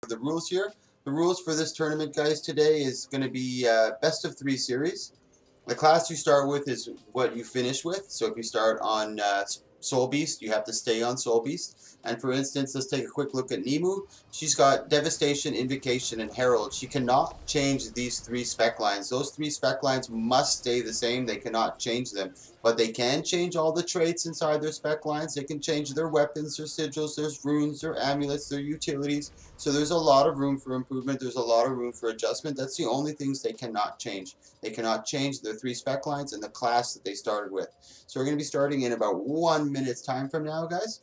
the rules here. The rules for this tournament, guys, today is going to be best of 3 series. The class you start with is what you finish with. So if you start on Soul Beast, you have to stay on Soul Beast. And for instance, let's take a quick look at Nemu. She's got Devastation, Invocation, and Herald. She cannot change these 3 spec lines. Those 3 spec lines must stay the same. They cannot change them. But they can change all the traits inside their spec lines. They can change their weapons, their sigils, their runes, their amulets, their utilities. So there's a lot of room for improvement. There's a lot of room for adjustment. That's the only things they cannot change. They cannot change their 3 spec lines and the class that they started with. So we're going to be starting in about 1 minute's time from now, guys.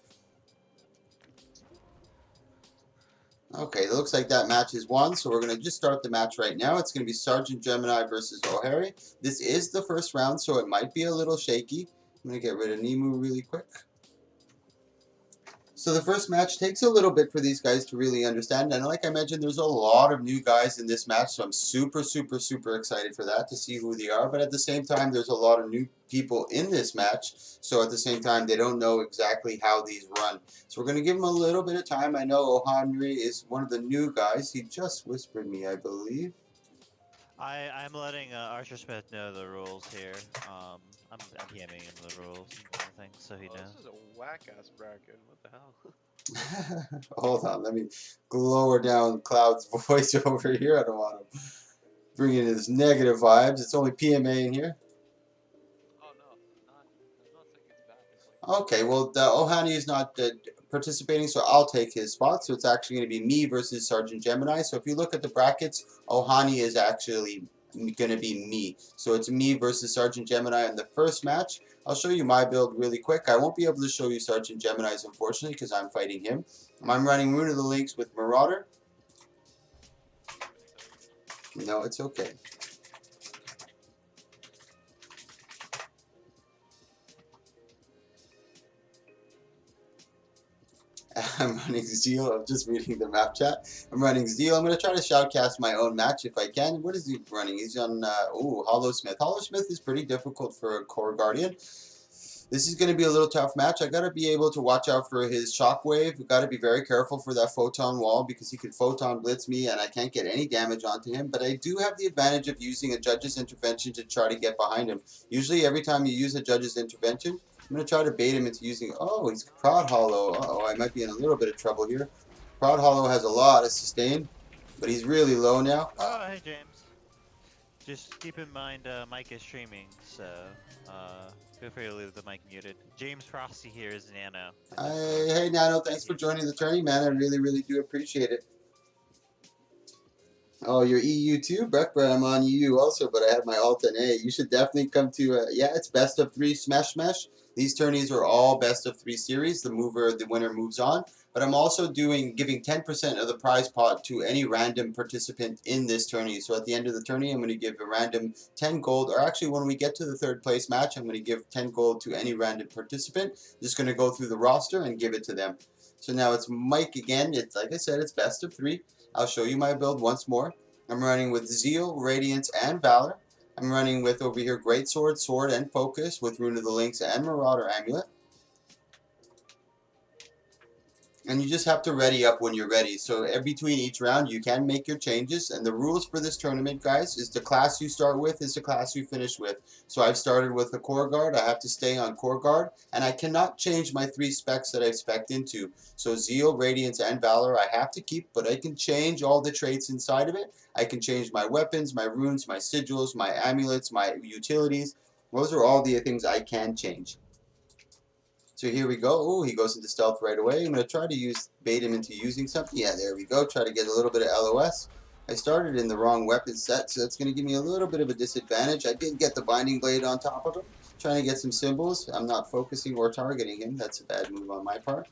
Okay, it looks like that match is won, so we're going to just start the match right now. It's going to be Sergeant Gemini versus O'Harry. This is the first round, so it might be a little shaky. I'm going to get rid of Nemu really quick. So the first match takes a little bit for these guys to really understand, and like I mentioned, there's a lot of new guys in this match, so I'm super excited for that, to see who they are. But at the same time, there's a lot of new people in this match, so at the same time, they don't know exactly how these run. So we're going to give them a little bit of time. I know O'Henry is one of the new guys. He just whispered me, I believe. I'm letting Archer Smith know the rules here. I'm DMing him the rules and everything, so he knows. This is a whack-ass bracket. What the hell? Hold on, let me lower down Cloud's voice over here. I don't want to bring in his negative vibes. It's only PMA in here. Oh no, I'm not saying it's bad. It's like, Okay, well, Ohani is not participating, so I'll take his spot. So it's actually going to be me versus Sergeant Gemini. So if you look at the brackets, Ohani is actually going to be me. So it's me versus Sergeant Gemini in the first match. I'll show you my build really quick. I won't be able to show you Sergeant Gemini's, unfortunately, because I'm fighting him. I'm running Rune of the Links with Marauder. No, it's okay. I'm running Zeal. I'm just reading the map chat. I'm running Zeal. I'm going to try to shoutcast my own match if I can. What is he running? He's on, Hollow Smith. Hollow Smith is pretty difficult for a Core Guardian. This is going to be a little tough match. I got to be able to watch out for his Shockwave. We've got to be very careful for that Photon Wall because he could Photon Blitz me and I can't get any damage onto him. But I do have the advantage of using a Judge's Intervention to try to get behind him. Usually every time you use a Judge's Intervention, I'm going to try to bait him into using... Oh, he's Prod Hollow. Uh-oh, I might be in a little bit of trouble here. Prod Hollow has a lot of sustain, but he's really low now. Oh, hey James. Just keep in mind Mike is streaming, so feel free to leave the mic muted. James Frosty here is Nano. Hey Nano, thanks for joining the tourney, man. I really do appreciate it. Oh, you're EU too? Breckbred, I'm on EU also, but I have my alt in A. You should definitely come to, yeah, it's best of 3 Smash Smash. These tourneys are all best of 3 series. The winner moves on. But I'm also giving 10% of the prize pot to any random participant in this tourney. So at the end of the tourney, I'm going to give a random 10 gold. Or actually, when we get to the 3rd place match, I'm going to give 10 gold to any random participant. Just going to go through the roster and give it to them. So now it's Mike again. It's like I said, it's best of 3. I'll show you my build once more. I'm running with Zeal, Radiance, and Valor. I'm running with over here Greatsword, Sword, and Focus with Rune of the Links and Marauder Amulet. And you just have to ready up when you're ready. So between each round, you can make your changes. And the rules for this tournament, guys, is the class you start with is the class you finish with. So I've started with the Core Guard. I have to stay on Core Guard. And I cannot change my 3 specs that I've spec'd into. So Zeal, Radiance, and Valor I have to keep, but I can change all the traits inside of it. I can change my weapons, my runes, my sigils, my amulets, my utilities. Those are all the things I can change. So here we go. Oh, he goes into stealth right away. I'm going to try to bait him into using something. Yeah, there we go. Try to get a little bit of LOS. I started in the wrong weapon set, so that's going to give me a little bit of a disadvantage. I did get the Binding Blade on top of him. Trying to get some symbols. I'm not focusing or targeting him. That's a bad move on my part.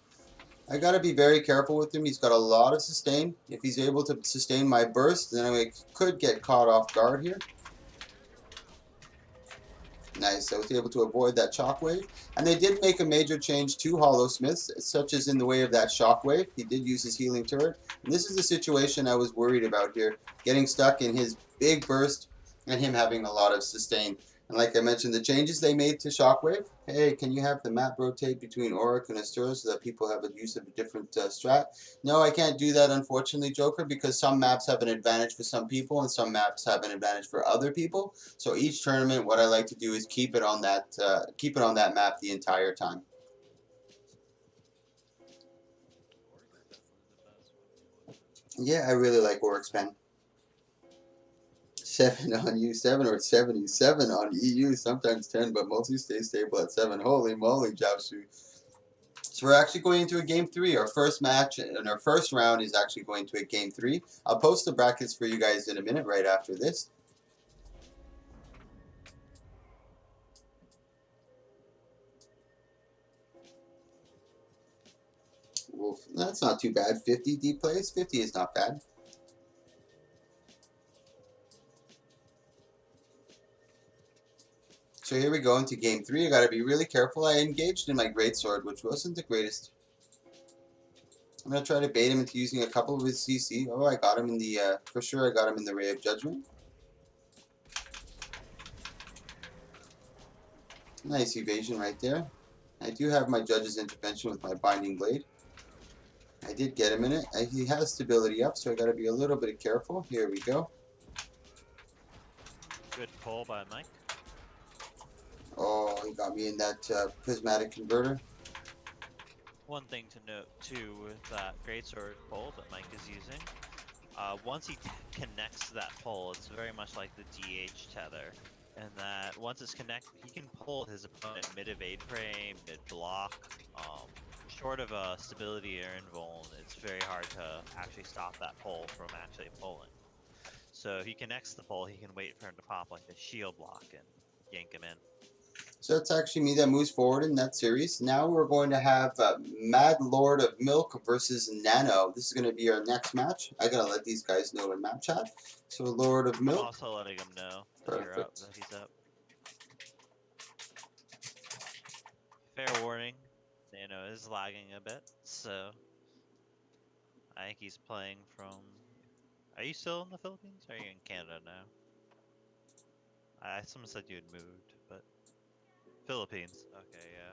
I got to be very careful with him. He's got a lot of sustain. If he's able to sustain my burst, then I could get caught off guard here. Nice, I was able to avoid that shockwave. And they did make a major change to Hollow Smiths, such as in the way of that shockwave. He did use his healing turret. And this is the situation I was worried about here. Getting stuck in his big burst and him having a lot of sustain. And like I mentioned, the changes they made to Shockwave. Hey, can you have the map rotate between Auric and Astura so that people have a use of a different strat? No, I can't do that, unfortunately, Joker, because some maps have an advantage for some people and some maps have an advantage for other people. So each tournament, what I like to do is keep it on that map the entire time. Oric's definitely the best one to play with. Yeah, I really like Auric's pen. 7 on U7 or 77 on EU, sometimes 10, but mostly stay stable at 7. Holy moly, Jiaosu. So we're actually going into a game 3. Our first match and our first round is actually going to a game 3. I'll post the brackets for you guys in a minute right after this. Oof, that's not too bad. 50 deep plays. 50 is not bad. So here we go into game 3. I gotta be really careful. I engaged in my greatsword, which wasn't the greatest. I'm gonna try to bait him into using a couple of his CC. Oh, I got him in the, for sure I got him in the Ray of Judgment. Nice evasion right there. I do have my Judge's Intervention with my Binding Blade. I did get him in it. He has stability up, so I gotta be a little bit careful. Here we go. Good pull by Mike. Oh, he got me in that prismatic converter. One thing to note too with that greatsword pull that Mike is using, once he connects that pull, it's very much like the DH tether, and that once it's connected, he can pull his opponent mid-evade frame, mid-block. Short of a stability or invuln, it's very hard to actually stop that pull from actually pulling. So if he connects the pull, he can wait for him to pop like a shield block and yank him in. So it's actually me that moves forward in that series. Now we're going to have Mad Lord of Milk versus Nano. This is going to be our next match. I gotta let these guys know in map chat. So Lord of I'm Milk. also letting him know that you're up, that he's up. Fair warning, Nano is lagging a bit, so I think he's playing from. Are you still in the Philippines? Or are you in Canada now? Someone said you had moved, but Philippines. Okay, yeah.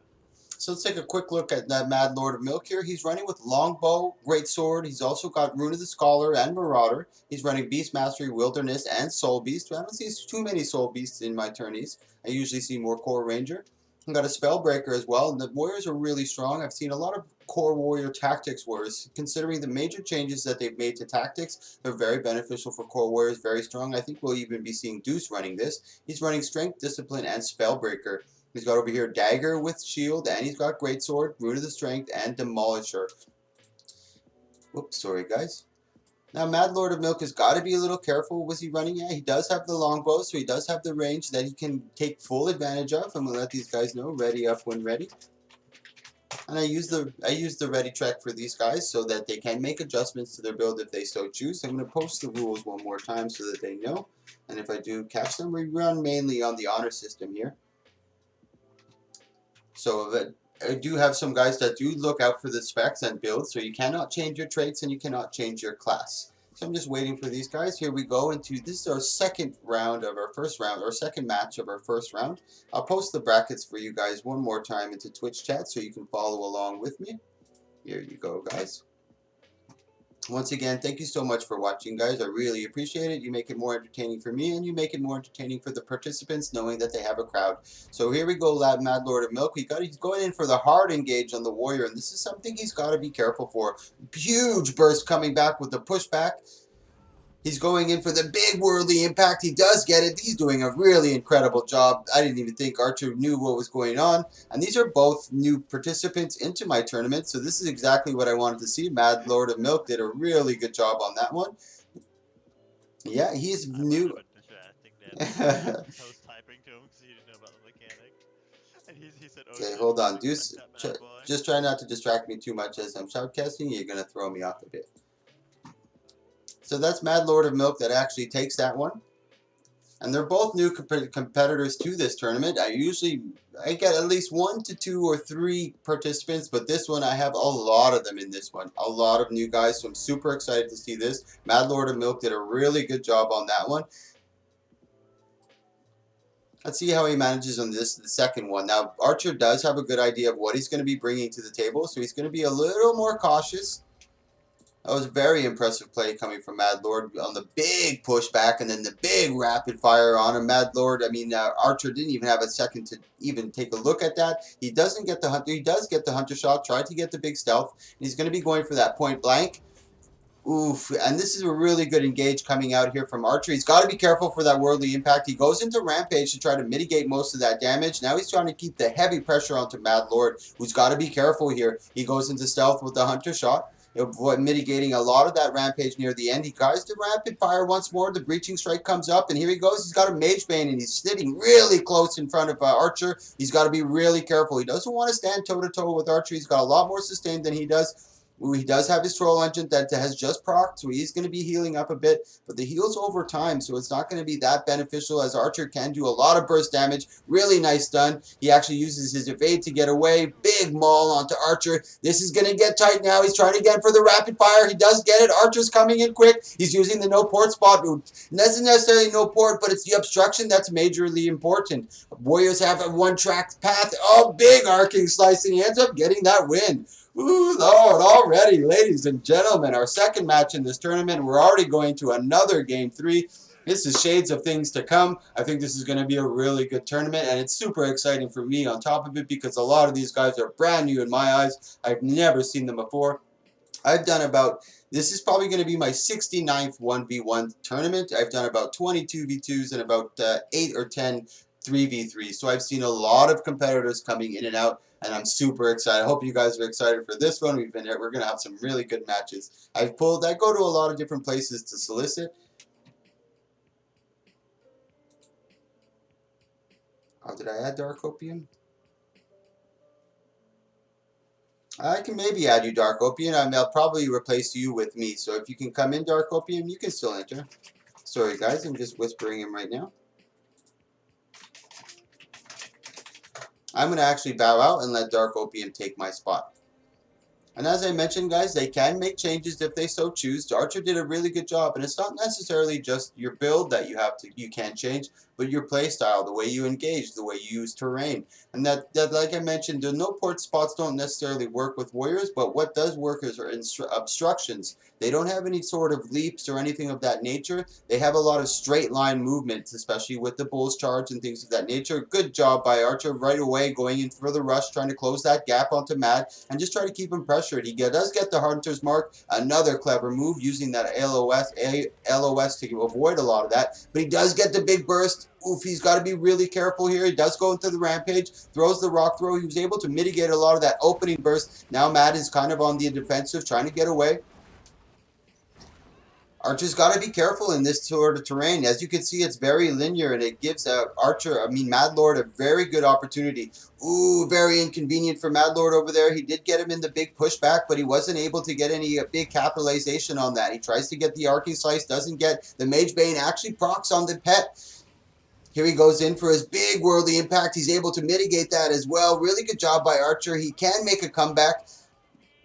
So let's take a quick look at that Mad Lord of Milk here. He's running with Longbow, Greatsword. He's also got Rune of the Scholar and Marauder. He's running Beast Mastery, Wilderness, and Soul Beast. I haven't seen too many Soul Beasts in my tourneys. I usually see more Core Ranger. I've got a Spellbreaker as well. And the Warriors are really strong. I've seen a lot of Core Warrior Tactics Warriors. Considering the major changes that they've made to Tactics, they're very beneficial for Core Warriors, very strong. I think we'll even be seeing Deuce running this. He's running Strength, Discipline, and Spellbreaker. He's got over here Dagger with Shield, and he's got Greatsword, Root of the Strength, and Demolisher. Whoops, sorry guys. Now Mad Lord of Milk has got to be a little careful. Was he running at? He does have the longbow, so he does have the range that he can take full advantage of. I'm going to let these guys know, ready up when ready. And I use the ready track for these guys so that they can make adjustments to their build if they so choose. I'm going to post the rules one more time so that they know. And if I do catch them, we run mainly on the honor system here. So I do have some guys that do look out for the specs and builds, so you cannot change your traits and you cannot change your class. So I'm just waiting for these guys. Here we go into, this is our second round of our first round, or second match of our first round. I'll post the brackets for you guys one more time into Twitch chat so you can follow along with me. Here you go, guys. Once again, thank you so much for watching, guys. I really appreciate it. You make it more entertaining for me, and you make it more entertaining for the participants, knowing that they have a crowd. So here we go, Mad Lord of Milk. He's going in for the hard engage on the Warrior, and this is something he's got to be careful for. Huge burst coming back with the pushback. He's going in for the big worldly impact. He does get it. He's doing a really incredible job. I didn't even think Archer knew what was going on. And these are both new participants into my tournament. So this is exactly what I wanted to see. Mad Lord of Milk did a really good job on that one. Yeah, he's new. Post typing to him because he didn't know about the mechanic. And he said, oh, Okay, shit, hold on. Deuce, that boy. just try not to distract me too much as I'm shoutcasting. You're going to throw me off a bit. So that's Mad Lord of Milk that actually takes that one. And they're both new competitors to this tournament. I get at least 1 to 2 or 3 participants, but this one I have a lot of them in this one. A lot of new guys, so I'm super excited to see this. Mad Lord of Milk did a really good job on that one. Let's see how he manages on the second one. Now, Archer does have a good idea of what he's going to be bringing to the table, so he's going to be a little more cautious. That was a very impressive play coming from Mad Lord on the big pushback and then the big rapid fire on him. Mad Lord, Archer didn't even have a second to even take a look at that. He doesn't get the hunter. He does get the hunter shot. Tried to get the big stealth. And he's going to be going for that point blank. Oof, and this is a really good engage coming out here from Archer. He's got to be careful for that worldly impact. He goes into Rampage to try to mitigate most of that damage. Now he's trying to keep the heavy pressure onto Mad Lord, who's got to be careful here. He goes into stealth with the hunter shot, mitigating a lot of that Rampage near the end. He tries to rapid fire once more. The breaching strike comes up, and here he goes. He's got a Mage Bane, and he's sitting really close in front of Archer. He's got to be really careful. He doesn't want to stand toe-to-toe with Archer. He's got a lot more sustain than he does. He does have his Troll Engine that has just procced, so he's going to be healing up a bit, but the heal's over time, so it's not going to be that beneficial as Archer can do a lot of burst damage. Really nice stun. He actually uses his evade to get away. Big maul onto Archer. This is going to get tight now. He's trying again for the rapid fire. He does get it. Archer's coming in quick. He's using the no port spot. It doesn't necessarily no port, but it's the obstruction that's majorly important. Warriors have a one-track path. Oh, big arcing slice, and he ends up getting that win. Ooh, Lord, already, ladies and gentlemen, our second match in this tournament. We're already going to another Game 3. This is shades of things to come. I think this is going to be a really good tournament, and it's super exciting for me on top of it because a lot of these guys are brand new in my eyes. I've never seen them before. I've done about, this is probably going to be my 69th 1v1 tournament. I've done about 22 v2s and about 8 or 10 3v3. So I've seen a lot of competitors coming in and out, and I'm super excited. I hope you guys are excited for this one. We're going to have some really good matches. I go to a lot of different places to solicit. Oh, did I add Dark Opium? I can maybe add you Dark Opium. I'll probably replace you with me. So if you can come in Dark Opium, you can still enter. Sorry guys, I'm just whispering him right now. I'm going to actually bow out and let Dark Opium take my spot. And as I mentioned, guys, they can make changes if they so choose. Archer did a really good job, and it's not necessarily just your build that you can change, but your play style, the way you engage, the way you use terrain. And that like I mentioned, the no port spots don't necessarily work with warriors, but what does work is obstructions. They don't have any sort of leaps or anything of that nature. They have a lot of straight line movements, especially with the bull's charge and things of that nature. Good job by Archer right away, going in for the rush, trying to close that gap onto Matt, and just try to keep him pressured. He does get the Hunter's Mark, another clever move, using that LOS to avoid a lot of that, but he does get the big burst. Oof, he's got to be really careful here. He does go into the Rampage, throws the rock throw. He was able to mitigate a lot of that opening burst. Now Matt is kind of on the defensive, trying to get away. Archer's got to be careful in this sort of terrain. As you can see, it's very linear, and it gives Mad Lord a very good opportunity. Ooh, very inconvenient for Mad Lord over there. He did get him in the big pushback, but he wasn't able to get any big capitalization on that. He tries to get the arcing slice, doesn't get. The Mage Bane actually procs on the pet. Here he goes in for his big worldly impact. He's able to mitigate that as well. Really good job by Archer. He can make a comeback.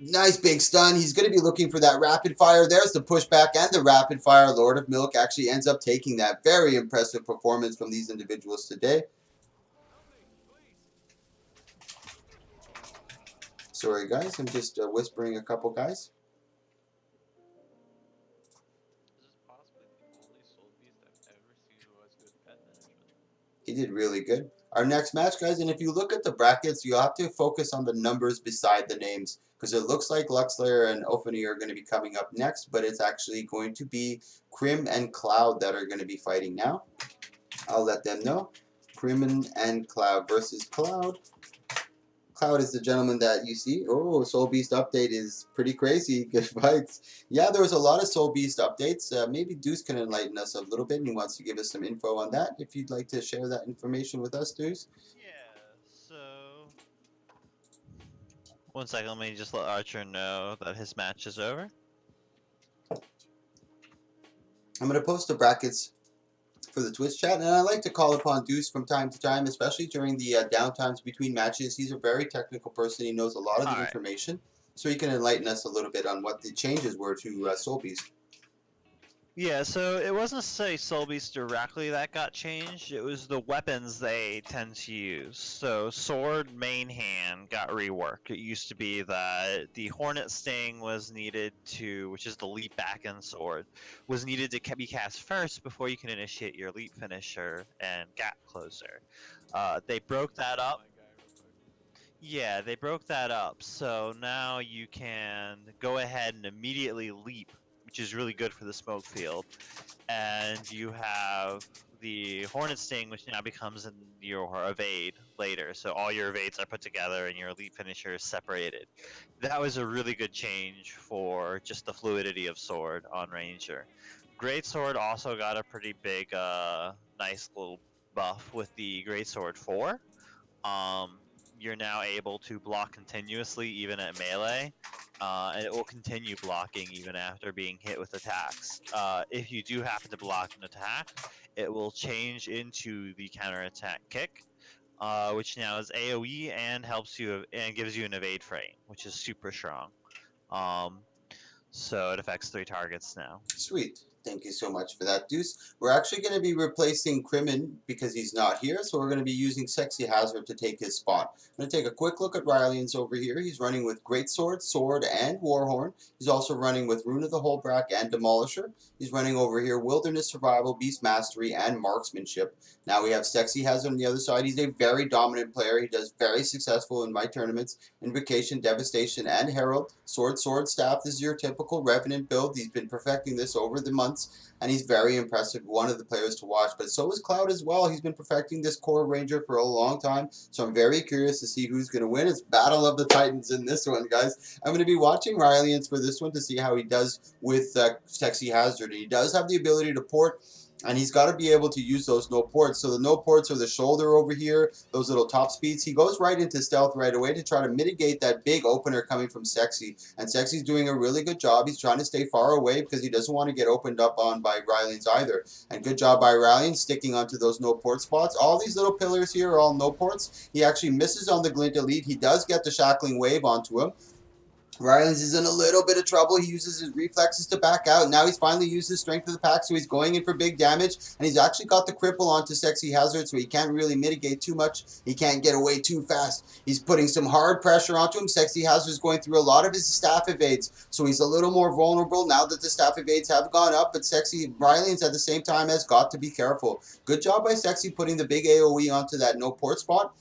Nice big stun. He's going to be looking for that rapid fire. There's the pushback and the rapid fire. Lord of Milk actually ends up taking that. Very impressive performance from these individuals today. Sorry guys, I'm just whispering a couple guys. This is possibly the only soul beast I've ever seen who has good pet management. He did really good. Our next match, guys, and if you look at the brackets, you have to focus on the numbers beside the names, because it looks like Luxlayer and Ophany are going to be coming up next, but it's actually going to be Crim and Cloud that are going to be fighting now. I'll let them know. Crim and Cloud versus Cloud. Cloud is the gentleman that you see. Oh, Soul Beast update is pretty crazy. Good fights. Yeah, there was a lot of Soul Beast updates. Maybe Deuce can enlighten us a little bit, and he wants to give us some info on that. If you'd like to share that information with us, Deuce. Yeah, so... One second, let me just let Archer know that his match is over. I'm going to post the brackets for the Twitch chat, and I like to call upon Deuce from time to time, especially during the downtimes between matches. He's a very technical person. He knows a lot of the information, so he can enlighten us a little bit on what the changes were to Soul Beast. Yeah, so it wasn't necessarily Soul Beast directly that got changed. It was the weapons they tend to use. So sword main hand got reworked. It used to be that the Hornet Sting was needed to, which is the leap back end sword, was needed to be cast first before you can initiate your leap finisher and gap closer. They broke that Oh up. my guy, real quick. Yeah, they broke that up. So now you can go ahead and immediately leap, which is really good for the smoke field, and you have the Hornet Sting, which now becomes in your evade later. So all your evades are put together, and your elite finisher is separated. That was a really good change for just the fluidity of sword on Ranger. Great Sword also got a pretty big, nice little buff with the Great Sword 4. Um, you're now able to block continuously even at melee, and it will continue blocking even after being hit with attacks. If you do happen to block an attack, it will change into the counterattack kick, which now is AoE and helps you and gives you an evade frame, which is super strong. Um, so it affects 3 targets now. Sweet. Thank you so much for that, Deuce. We're actually going to be replacing Crimin because he's not here, so we're going to be using Sexy Hazard to take his spot. I'm going to take a quick look at Rylian's over here. He's running with Greatsword, Sword, and Warhorn. He's also running with Rune of the Holdbrack and Demolisher. He's running over here Wilderness Survival, Beast Mastery, and Marksmanship. Now we have Sexy Hazard on the other side. He's a very dominant player. He does very successful in my tournaments. Invocation, Devastation, and Herald. Sword, Sword, Staff. This is your typical Revenant build. He's been perfecting this over the months, and he's very impressive. One of the players to watch, but so is Cloud as well. He's been perfecting this core Ranger for a long time, so I'm very curious to see who's going to win. It's Battle of the Titans in this one, guys. I'm going to be watching Rylians for this one to see how he does with Sexy Hazard. He does have the ability to port, and he's got to be able to use those no ports. So the no ports are the shoulder over here, those little top speeds. He goes right into stealth right away to try to mitigate that big opener coming from Sexy. And Sexy's doing a really good job. He's trying to stay far away because he doesn't want to get opened up on by Rylians either. And good job by Rylians sticking onto those no port spots. All these little pillars here are all no ports. He actually misses on the Glint Elite. He does get the Shackling Wave onto him. Rylands is in a little bit of trouble. He uses his reflexes to back out. Now he's finally used his strength of the pack, so he's going in for big damage. And he's actually got the cripple onto Sexy Hazard, so he can't really mitigate too much. He can't get away too fast. He's putting some hard pressure onto him. Sexy Hazard is going through a lot of his staff evades, so he's a little more vulnerable now that the staff evades have gone up. But Sexy Rylands at the same time has got to be careful. Good job by Sexy putting the big AoE onto that no port spot.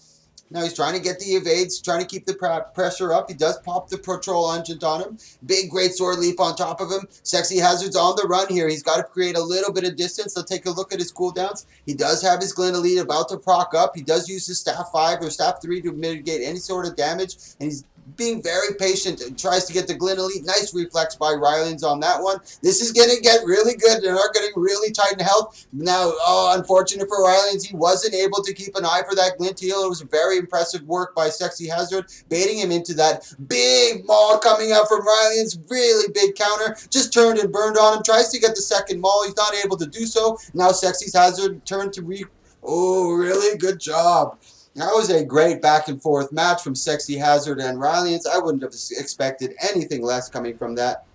Now he's trying to get the evades, trying to keep the pressure up. He does pop the patrol engine on him. Big great sword leap on top of him. Sexy Hazard's on the run here. He's got to create a little bit of distance. Let's take a look at his cooldowns. He does have his Glen Elite about to proc up. He does use his staff 5 or staff 3 to mitigate any sort of damage. And he's being very patient and tries to get the Glen Elite. Nice reflex by Rylands on that one. This is going to get really good. They're not getting really tight in health. Now, unfortunate for Rylands, he wasn't able to keep an eye for that Glint heal. It was very impressive work by Sexy Hazard, baiting him into that big maul coming out from Rylands. Really big counter. Just turned and burned on him. Tries to get the second maul. He's not able to do so. Now Sexy Hazard turned to Oh, really good job. That was a great back and forth match from Sexy Hazard and Rylians. I wouldn't have expected anything less coming from that.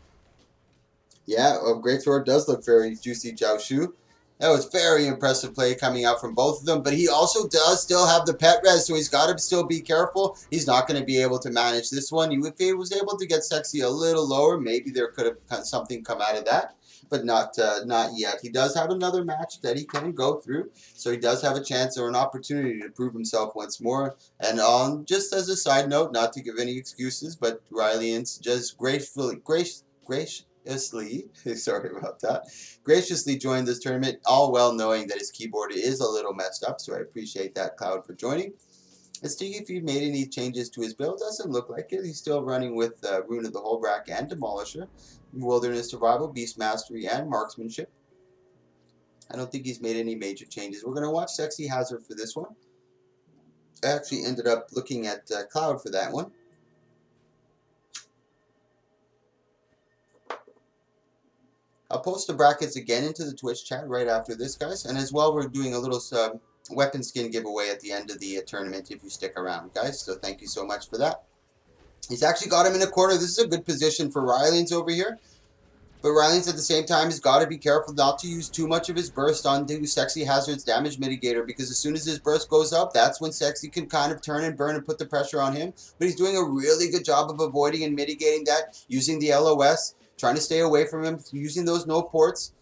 Yeah, Greatsword does look very juicy, Jiao Shu. That was very impressive play coming out from both of them, but he also does still have the pet res, so he's got to still be careful. He's not going to be able to manage this one. If he was able to get Sexy a little lower, maybe there could have something come out of that, but not yet. He does have another match that he can go through, so he does have a chance or an opportunity to prove himself once more. And just as a side note, not to give any excuses, but Rylians just graciously, sorry about that, graciously joined this tournament, all well knowing that his keyboard is a little messed up, so I appreciate that, Cloud, for joining. Let's see if he made any changes to his build. Doesn't look like it. He's still running with Rune of the Holdbrack and Demolisher, Wilderness Survival, Beast Mastery, and Marksmanship. I don't think he's made any major changes. We're going to watch Sexy Hazard for this one. I actually ended up looking at Cloud for that one. I'll post the brackets again into the Twitch chat right after this, guys. And as well, we're doing a little weapon skin giveaway at the end of the tournament if you stick around, guys. So thank you so much for that. He's actually got him in a corner. This is a good position for Rylians over here. But Riley's at the same time has got to be careful not to use too much of his burst onto Sexy Hazard's damage mitigator, because as soon as his burst goes up, that's when Sexy can kind of turn and burn and put the pressure on him. But he's doing a really good job of avoiding and mitigating that, using the LOS, trying to stay away from him, using those no ports.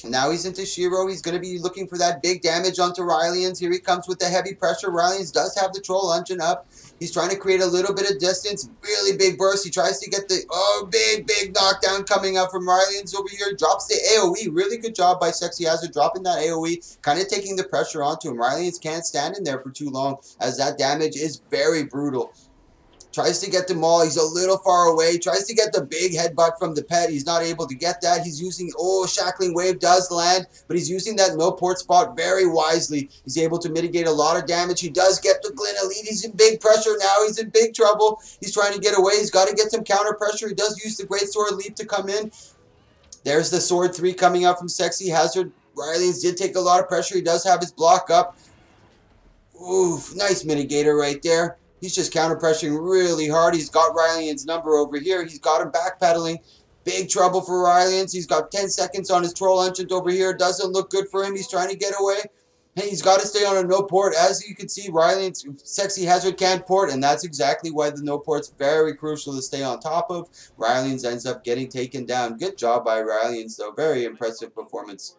Now he's into Shiro. He's going to be looking for that big damage onto Rylians. Here he comes with the heavy pressure. Rylians does have the troll engine up. He's trying to create a little bit of distance. Really big burst. He tries to get the, big knockdown coming up from Rylians over here. Drops the AoE. Really good job by Sexy Hazard dropping that AoE. Kind of taking the pressure onto him. Rylians can't stand in there for too long, as that damage is very brutal. Tries to get the maul. He's a little far away. Tries to get the big headbutt from the pet. He's not able to get that. He's using, Shackling Wave does land, but he's using that no port spot very wisely. He's able to mitigate a lot of damage. He does get the Glyn Elite. He's in big pressure now. He's in big trouble. He's trying to get away. He's got to get some counter pressure. He does use the Great Sword Leap to come in. There's the Sword 3 coming out from Sexy Hazard. Rylians did take a lot of pressure. He does have his block up. Oof, nice mitigator right there. He's just counter-pressuring really hard. He's got Rylian's number over here. He's got him backpedaling. Big trouble for Rylians. He's got 10 seconds on his troll enchant over here. Doesn't look good for him. He's trying to get away. And he's got to stay on a no port. As you can see, Rylian's Sexy Hazard can't port, and that's exactly why the no port's very crucial to stay on top of. Rylians ends up getting taken down. Good job by Rylians, though. Very impressive performance.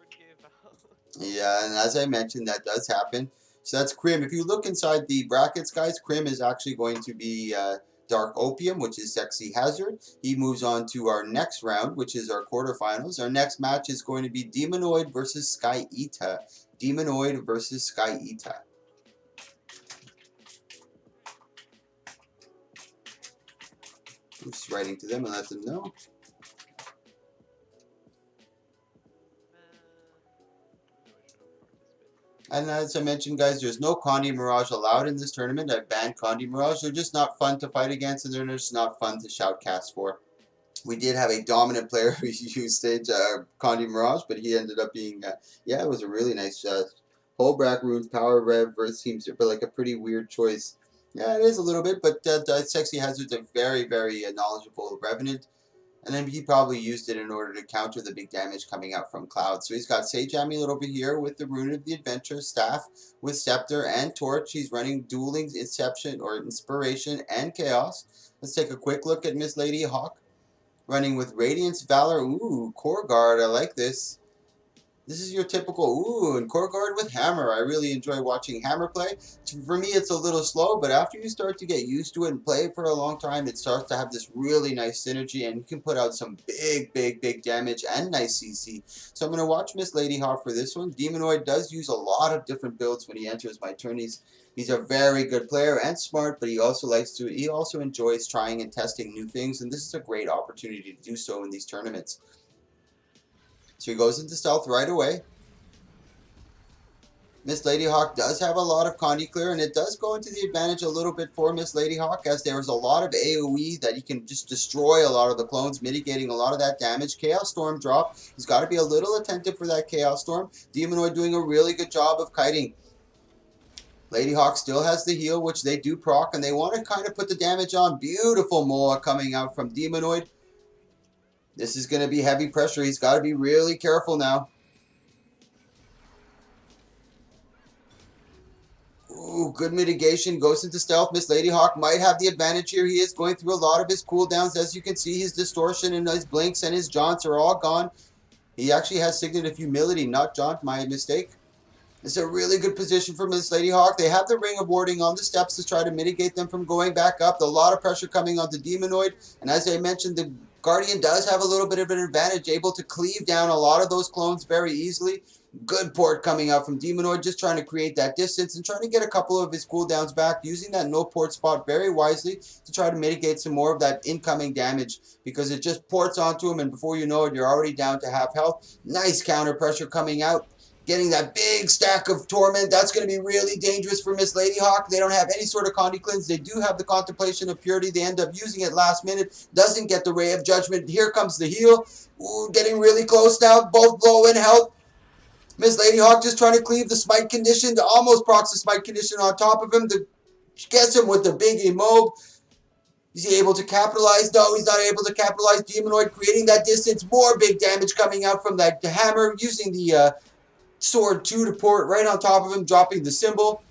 Yeah, and as I mentioned, that does happen. So that's Crim. If you look inside the brackets, guys, Crim is actually going to be Dark Opium, which is Sexy Hazard. He moves on to our next round, which is our quarterfinals. Our next match is going to be Demonoid versus Sky Ita. Demonoid versus Sky Ita. I'm just writing to them and let them know. And as I mentioned, guys, there's no Condi Mirage allowed in this tournament. I've banned Condi Mirage. They're just not fun to fight against, and they're just not fun to shoutcast for. We did have a dominant player who used stage Condi Mirage, but he ended up being, it was a really nice Holbrack Runes Power Rev versus seems to be like a pretty weird choice. Yeah, it is a little bit, but Sexy Hazard's a very, very knowledgeable Revenant. And then he probably used it in order to counter the big damage coming out from Cloud. So he's got Sage Amulet over here with the Rune of the Adventure, Staff with Scepter and Torch. He's running Dueling, Inception, or Inspiration, and Chaos. Let's take a quick look at Miss Lady Hawk. Running with Radiance, Valor, Core Guard, I like this. This is your typical, and Core Guard with Hammer. I really enjoy watching Hammer play. For me, it's a little slow, but after you start to get used to it and play it for a long time, it starts to have this really nice synergy, and you can put out some big damage and nice CC. So I'm going to watch Miss Lady Hawk for this one. Demonoid does use a lot of different builds when he enters my tourneys. He's a very good player and smart, but he also enjoys trying and testing new things, and this is a great opportunity to do so in these tournaments. So he goes into stealth right away. Miss Lady Hawk does have a lot of Condi clear, and it does go into the advantage a little bit for Miss Lady Hawk, as there is a lot of AoE that he can just destroy a lot of the clones, mitigating a lot of that damage. Chaos Storm drop. He's got to be a little attentive for that Chaos Storm. Demonoid doing a really good job of kiting. Lady Hawk still has the heal, which they do proc, and they want to kind of put the damage on. Beautiful Moa coming out from Demonoid. This is going to be heavy pressure. He's got to be really careful now. Good mitigation. Goes into stealth. Miss Lady Hawk might have the advantage here. He is going through a lot of his cooldowns. As you can see, his distortion and his blinks and his jaunts are all gone. He actually has Signet of Humility, not jaunt. My mistake. It's a really good position for Miss Lady Hawk. They have the Ring of Warding on the steps to try to mitigate them from going back up. A lot of pressure coming onto Demonoid. And as I mentioned, the Guardian does have a little bit of an advantage, able to cleave down a lot of those clones very easily. Good port coming out from Demonoid, just trying to create that distance and trying to get a couple of his cooldowns back, using that no port spot very wisely to try to mitigate some more of that incoming damage, because it just ports onto him, and before you know it, you're already down to half health. Nice counter pressure coming out. Getting that big stack of Torment, that's going to be really dangerous for Miss Lady Hawk. They don't have any sort of Condi cleanse. They do have the Contemplation of Purity. They end up using it last minute. Doesn't get the Ray of Judgment. Here comes the heal. Getting really close now. Both low in health. Miss Lady Hawk just trying to cleave the Smite condition. To almost procs the Smite condition on top of him. To gets him with the big immob. Is he able to capitalize? No, he's not able to capitalize. Demonoid creating that distance. More big damage coming out from that hammer. Using the sword 2 to port right on top of him. Dropping the symbol.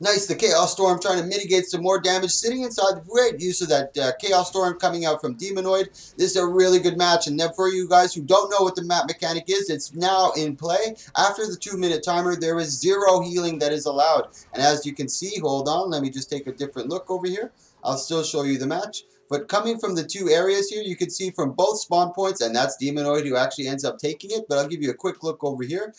Nice, the Chaos Storm trying to mitigate some more damage. Sitting inside, great use of that Chaos Storm coming out from Demonoid. This is a really good match. And then for you guys who don't know what the map mechanic is, it's now in play. After the 2-minute timer, there is 0 healing that is allowed. And as you can see, hold on, let me just take a different look over here. I'll still show you the match. But coming from the 2 areas here, you can see from both spawn points, and that's Demonoid who actually ends up taking it. But I'll give you a quick look over here.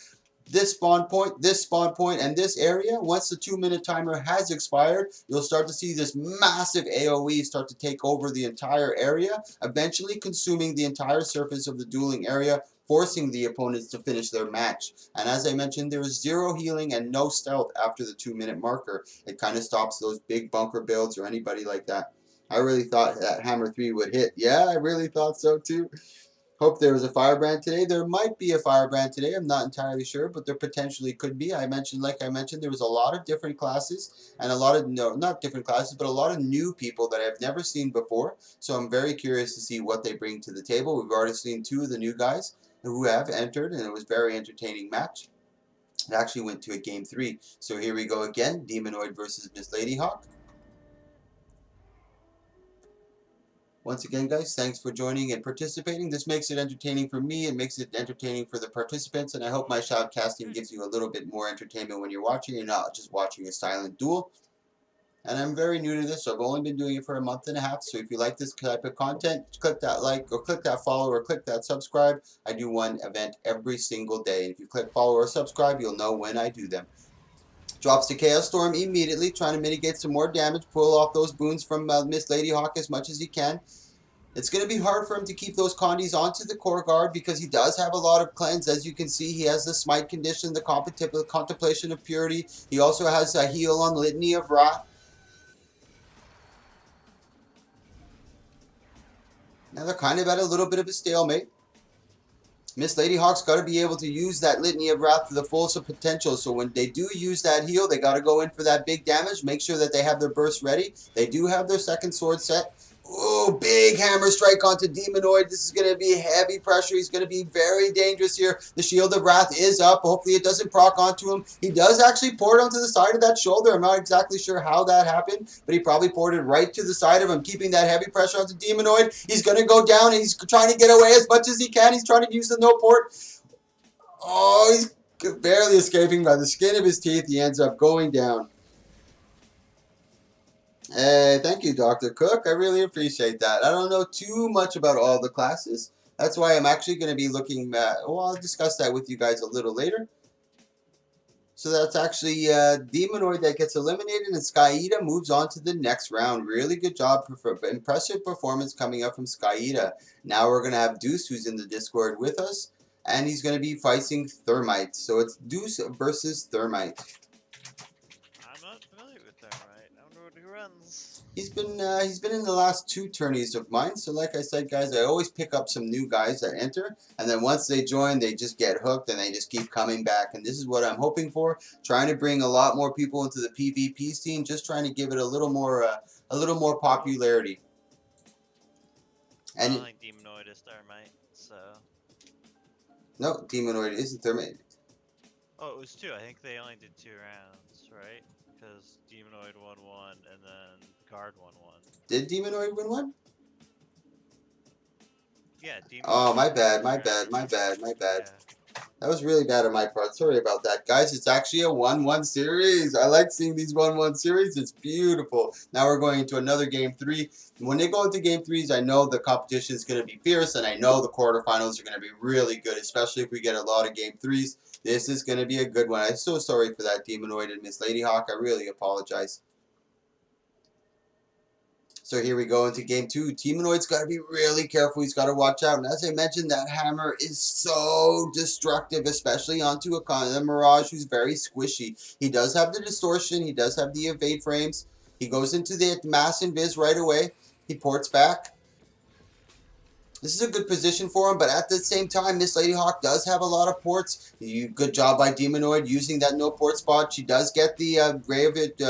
This spawn point, and this area, once the 2-minute timer has expired, you'll start to see this massive AoE start to take over the entire area, eventually consuming the entire surface of the dueling area, forcing the opponents to finish their match. And as I mentioned, there is 0 healing and no stealth after the 2-minute marker. It kind of stops those big bunker builds or anybody like that. I really thought that Hammer 3 would hit. Yeah, I really thought so too. Hope there was a firebrand today. There might be a firebrand today. I'm not entirely sure, but there potentially could be. Like I mentioned, there was a lot of different classes and a lot of, no, not different classes, but a lot of new people that I've never seen before. So I'm very curious to see what they bring to the table. We've already seen 2 of the new guys who have entered, and it was a very entertaining match. It actually went to a game 3. So here we go again, Demonoid versus Miss Ladyhawk. Once again, guys, thanks for joining and participating. This makes it entertaining for me. It makes it entertaining for the participants. And I hope my shoutcasting gives you a little bit more entertainment when you're watching. You're not just watching a silent duel. And I'm very new to this, so I've only been doing it for a month and a half. So if you like this type of content, click that like or click that follow or click that subscribe. I do one event every single day. And if you click follow or subscribe, you'll know when I do them. Drops the Chaos Storm immediately, trying to mitigate some more damage, pull off those boons from Miss Ladyhawk as much as he can. It's going to be hard for him to keep those condies onto the core guard because he does have a lot of cleanse. As you can see, he has the smite condition, the contemplation of purity. He also has a heal on Litany of Wrath. Now they're kind of at a little bit of a stalemate. Miss Ladyhawk's got to be able to use that Litany of Wrath to the fullest of potential. So when they do use that heal, they got to go in for that big damage. Make sure that they have their burst ready. They do have their second sword set. Oh, big hammer strike onto Demonoid. This is going to be heavy pressure. He's going to be very dangerous here. The Shield of Wrath is up. Hopefully it doesn't proc onto him. He does actually pour it onto the side of that shoulder. I'm not exactly sure how that happened, but he probably poured it right to the side of him, keeping that heavy pressure onto Demonoid. He's going to go down, and he's trying to get away as much as he can. He's trying to use the no port. Oh, he's barely escaping by the skin of his teeth. He ends up going down. Hey, thank you, Dr. Cook. I really appreciate that. I don't know too much about all the classes. That's why I'm actually going to be looking at, well, I'll discuss that with you guys a little later. So that's actually Demonoid that gets eliminated, and Skyida moves on to the next round. Really good job. Impressive performance coming up from Skyida. Now we're going to have Deuce, who's in the Discord with us, and he's going to be fighting Thermite. So it's Deuce versus Thermite. I'm not familiar with Thermite. I don't know who runs. He's been in the last 2 tourneys of mine. So like I said, guys, I always pick up some new guys that enter, and then once they join, they just get hooked and they just keep coming back. And this is what I'm hoping for, trying to bring a lot more people into the PvP scene, just trying to give it a little more popularity. And I don't think Demonoid is Thermite, so. No, Demonoid isn't Thermite. Oh, it was 2. I think they only did 2 rounds, right? Because Demonoid won 1 and then Guard won 1. Did Demonoid win 1? Yeah, Demonoid. Oh, my bad. Yeah. That was really bad on my part. Sorry about that, guys. It's actually a 1-1 series. I like seeing these 1-1 series. It's beautiful. Now we're going into another game 3. When they go into game 3s, I know the competition is going to be fierce, and I know the quarterfinals are going to be really good, especially if we get a lot of game 3s. This is going to be a good one. I'm so sorry for that, Demonoid and Miss Ladyhawk. I really apologize. So here we go into game 2. Demonoid's got to be really careful. He's got to watch out. And as I mentioned, that hammer is so destructive, especially onto a Mirage who's very squishy. He does have the distortion. He does have the evade frames. He goes into the mass invis right away. He ports back. This is a good position for him, but at the same time, Miss Ladyhawk does have a lot of ports. Good job by Demonoid using that no port spot. She does get the Ray of it.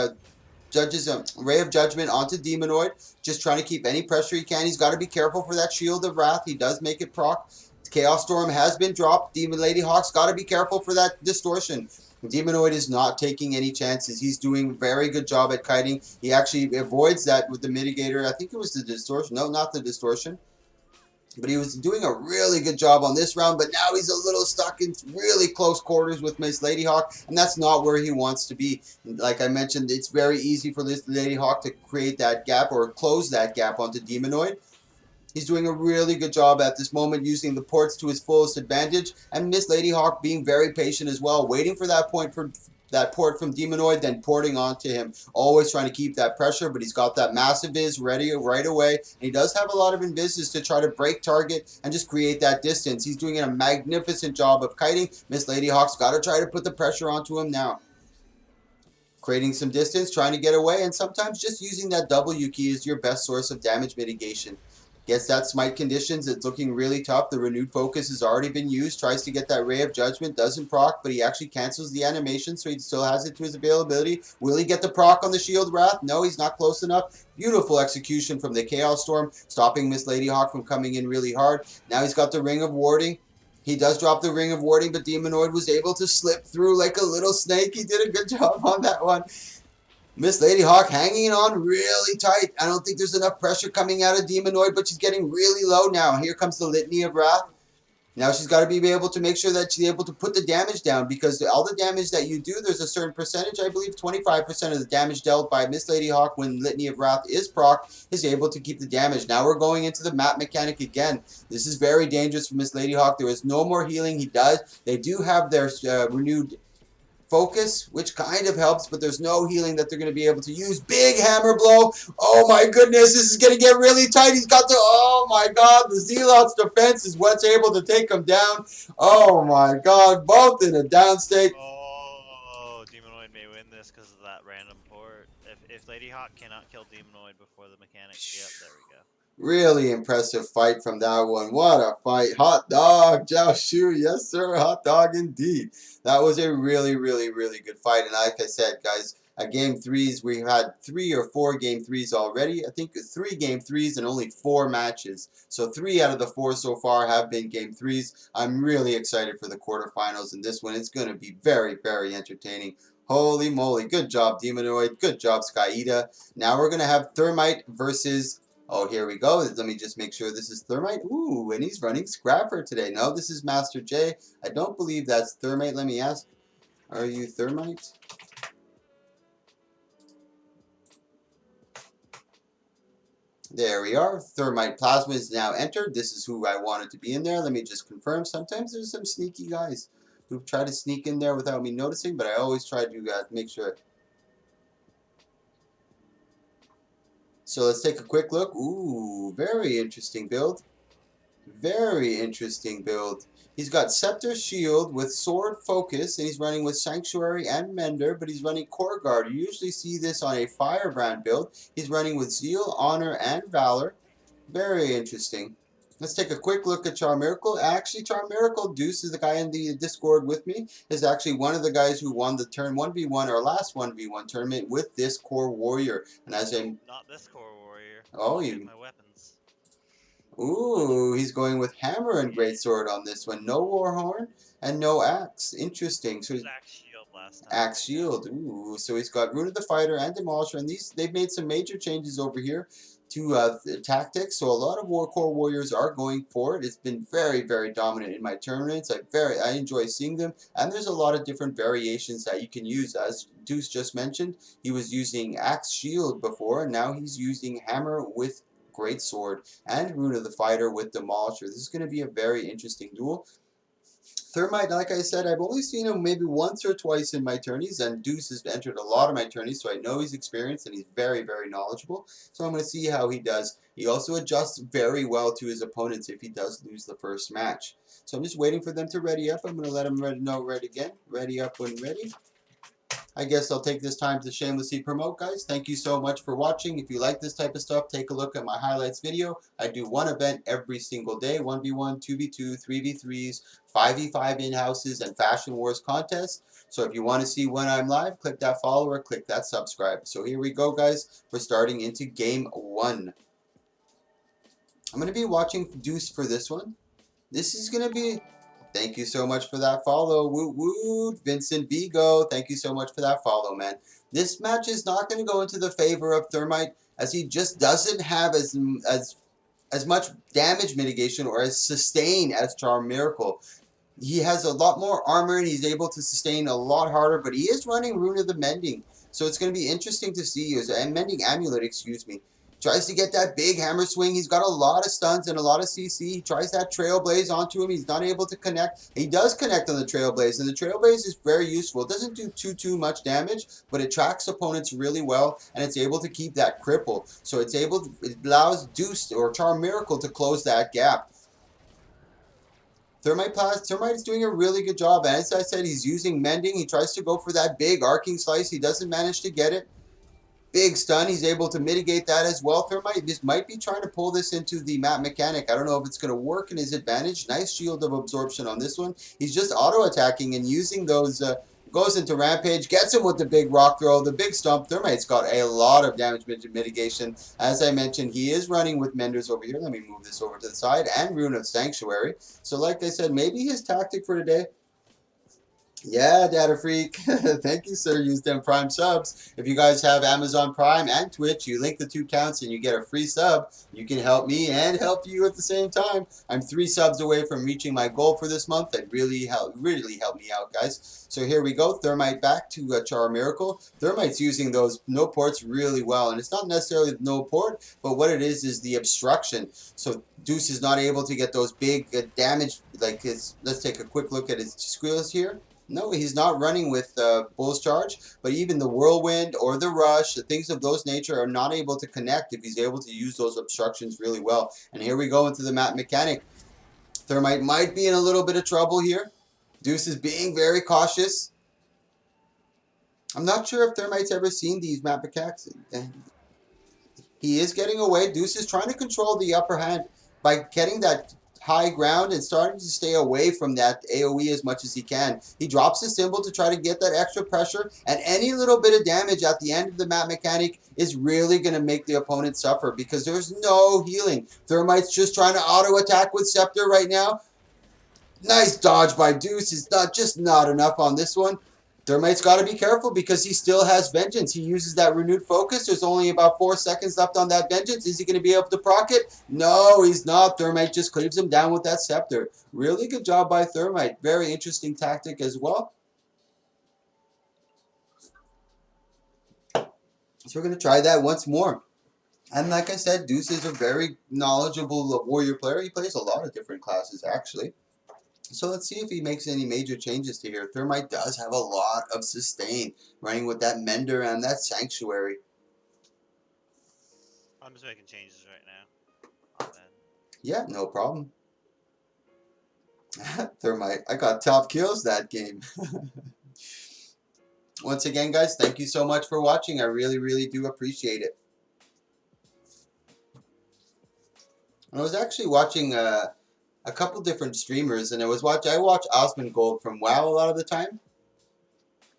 judges Ray of Judgment onto Demonoid, just trying to keep any pressure he can. He's got to be careful for that Shield of Wrath. He does make it proc. Chaos Storm has been dropped. Demon Lady Hawk's got to be careful for that distortion. Demonoid is not taking any chances. He's doing a very good job at kiting. He actually avoids that with the mitigator. I think it was the distortion. No, not the distortion. But he was doing a really good job on this round, but now he's a little stuck in really close quarters with Miss Lady Hawk, and that's not where he wants to be. Like I mentioned, it's very easy for this Lady Hawk to create that gap or close that gap onto Demonoid. He's doing a really good job at this moment, using the ports to his fullest advantage, and Miss Lady Hawk being very patient as well, waiting for that port from Demonoid, then porting onto him. Always trying to keep that pressure, but he's got that massive Invis ready right away. And he does have a lot of Invises to try to break target and just create that distance. He's doing a magnificent job of kiting. Miss Lady Hawk's got to try to put the pressure onto him now. Creating some distance, trying to get away, and sometimes just using that W key is your best source of damage mitigation. Gets that smite conditions. It's looking really tough. The renewed focus has already been used. Tries to get that ray of judgment. Doesn't proc, but he actually cancels the animation, so he still has it to his availability. Will he get the proc on the shield wrath? No, he's not close enough. Beautiful execution from the Chaos Storm, stopping Miss Lady Hawk from coming in really hard. Now he's got the ring of warding. He does drop the ring of warding, but Demonoid was able to slip through like a little snake. He did a good job on that one. Miss Lady Hawk hanging on really tight. I don't think there's enough pressure coming out of Demonoid, but she's getting really low now. Here comes the Litany of Wrath. Now she's got to be able to make sure that she's able to put the damage down, because all the damage that you do, there's a certain percentage, I believe 25% of the damage dealt by Miss Lady Hawk when Litany of Wrath is proc is able to keep the damage. Now we're going into the map mechanic again. This is very dangerous for Miss Lady Hawk. There is no more healing. They do have their renewed focus, which kind of helps, but there's no healing that they're going to be able to use. Big hammer blow. Oh my goodness, this is going to get really tight. He's got the, oh my god, the Zealot's defense is what's able to take him down. Oh my god, both in a down state. Oh, Demonoid may win this because of that random port. If Lady Hawk cannot kill Demonoid before the mechanics, yep, there we go. Really impressive fight from that one. What a fight. Hot dog, Zhao Shu. Yes, sir. Hot dog indeed. That was a really, really, really good fight. And like I said, guys, at game threes, we had 3 or 4 game threes already. I think 3 game threes and only 4 matches. So 3 out of the 4 so far have been game threes. I'm really excited for the quarterfinals in this one. It's going to be very, very entertaining. Holy moly. Good job, Demonoid. Good job, Skyida. Now we're going to have Thermite versus... Oh, here we go. Let me just make sure this is Thermite. Ooh, and he's running Scrapper today. No, this is Master J. I don't believe that's Thermite. Let me ask. Are you Thermite? There we are. Thermite Plasma is now entered. This is who I wanted to be in there. Let me just confirm. Sometimes there's some sneaky guys who try to sneak in there without me noticing, but I always try to make sure. So let's take a quick look. Ooh, very interesting build. Very interesting build. He's got Scepter Shield with Sword Focus, and he's running with Sanctuary and Mender, but he's running Core Guard. You usually see this on a Firebrand build. He's running with Zeal, Honor, and Valor. Very interesting. Let's take a quick look at Charm Miracle. Actually, Charm Miracle, Deuce is the guy in the Discord with me, is actually one of the guys who won the turn 1v1 or last 1v1 tournament with this Core Warrior. And as I'm... Not this Core Warrior. Oh, Look you... at my weapons. Ooh, he's going with Hammer and Greatsword on this one. No Warhorn and no Axe. Interesting. So Axe Shield last time. Axe Shield. Ooh, so he's got Rune of the Fighter and Demolisher, and they've made some major changes over here to tactics. So a lot of Core Warriors are going for it. It's been very, very dominant in my tournaments. I enjoy seeing them, and there's a lot of different variations that you can use. As Deuce just mentioned, he was using Axe Shield before, and now he's using Hammer with Greatsword and Rune of the Fighter with Demolisher. This is going to be a very interesting duel. Thermite, like I said, I've only seen him maybe once or twice in my tourneys, and Deuce has entered a lot of my tourneys, so I know he's experienced and he's very, very knowledgeable. So I'm going to see how he does. He also adjusts very well to his opponents if he does lose the first match. So I'm just waiting for them to ready up. I'm going to let them ready up when ready. I guess I'll take this time to shamelessly promote, guys. Thank you so much for watching. If you like this type of stuff, take a look at my highlights video. I do one event every single day, 1v1, 2v2, 3v3s, 5v5 in-houses, and Fashion Wars contests. So if you want to see when I'm live, click that follow or click that subscribe. So here we go, guys. We're starting into game 1. I'm going to be watching Deuce for this one. This is going to be... Thank you so much for that follow. Woot woot. Vincent Vigo, thank you so much for that follow, man. This match is not going to go into the favor of Thermite, as he just doesn't have as much damage mitigation or as sustain as Charm Miracle. He has a lot more armor and he's able to sustain a lot harder, but he is running Rune of the Mending. So it's going to be interesting to see. And Mending Amulet, excuse me. Tries to get that big hammer swing. He's got a lot of stuns and a lot of CC. He tries that Trailblaze onto him. He's not able to connect. He does connect on the Trailblaze, and the Trailblaze is very useful. It doesn't do too much damage, but it tracks opponents really well, and it's able to keep that cripple. So it allows Deuce or Charm Miracle to close that gap. Thermite is doing a really good job. As I said, he's using Mending. He tries to go for that big arcing slice. He doesn't manage to get it. Big stun. He's able to mitigate that as well. Thermite just might be trying to pull this into the map mechanic. I don't know if it's going to work in his advantage. Nice shield of absorption on this one. He's just auto-attacking and using those... goes into Rampage, gets him with the big rock throw, the big stomp. Thermite's got a lot of damage mitigation. As I mentioned, he is running with Menders over here. Let me move this over to the side. And Rune of Sanctuary. So like I said, maybe his tactic for today... Yeah, Data Freak. Thank you, sir. Use them Prime subs. If you guys have Amazon Prime and Twitch, you link the 2 accounts and you get a free sub. You can help me and help you at the same time. I'm 3 subs away from reaching my goal for this month. That really help me out, guys. So here we go. Thermite back to Char Miracle. Thermite's using those no ports really well, and it's not necessarily the no port, but what it is the obstruction. So Deuce is not able to get those big damage. Like his. Let's take a quick look at his squeals here. No, he's not running with Bull's Charge, but even the Whirlwind or the Rush, the things of those nature are not able to connect if he's able to use those obstructions really well. And here we go into the map mechanic. Thermite might be in a little bit of trouble here. Deuce is being very cautious. I'm not sure if Thermite's ever seen these map mechanics. He is getting away. Deuce is trying to control the upper hand by getting that high ground and starting to stay away from that AoE as much as he can. He drops the symbol to try to get that extra pressure, and any little bit of damage at the end of the map mechanic is really going to make the opponent suffer because there's no healing. Thermite's just trying to auto attack with Scepter right now. Nice dodge by Deuce. It's just not enough on this one. Thermite's got to be careful because he still has Vengeance. He uses that renewed focus. There's only about 4 seconds left on that Vengeance. Is he going to be able to proc it? No, he's not. Thermite just cleaves him down with that Scepter. Really good job by Thermite. Very interesting tactic as well. So we're going to try that once more. And like I said, Deuce is a very knowledgeable warrior player. He plays a lot of different classes, actually. So let's see if he makes any major changes to here. Thermite does have a lot of sustain, running with that Mender and that Sanctuary. I'm just making changes right now. Yeah, no problem. Thermite, I got top kills that game. Once again, guys, thank you so much for watching. I really, really do appreciate it. I was actually watching a couple different streamers, and I watch Osmond Gold from WoW a lot of the time,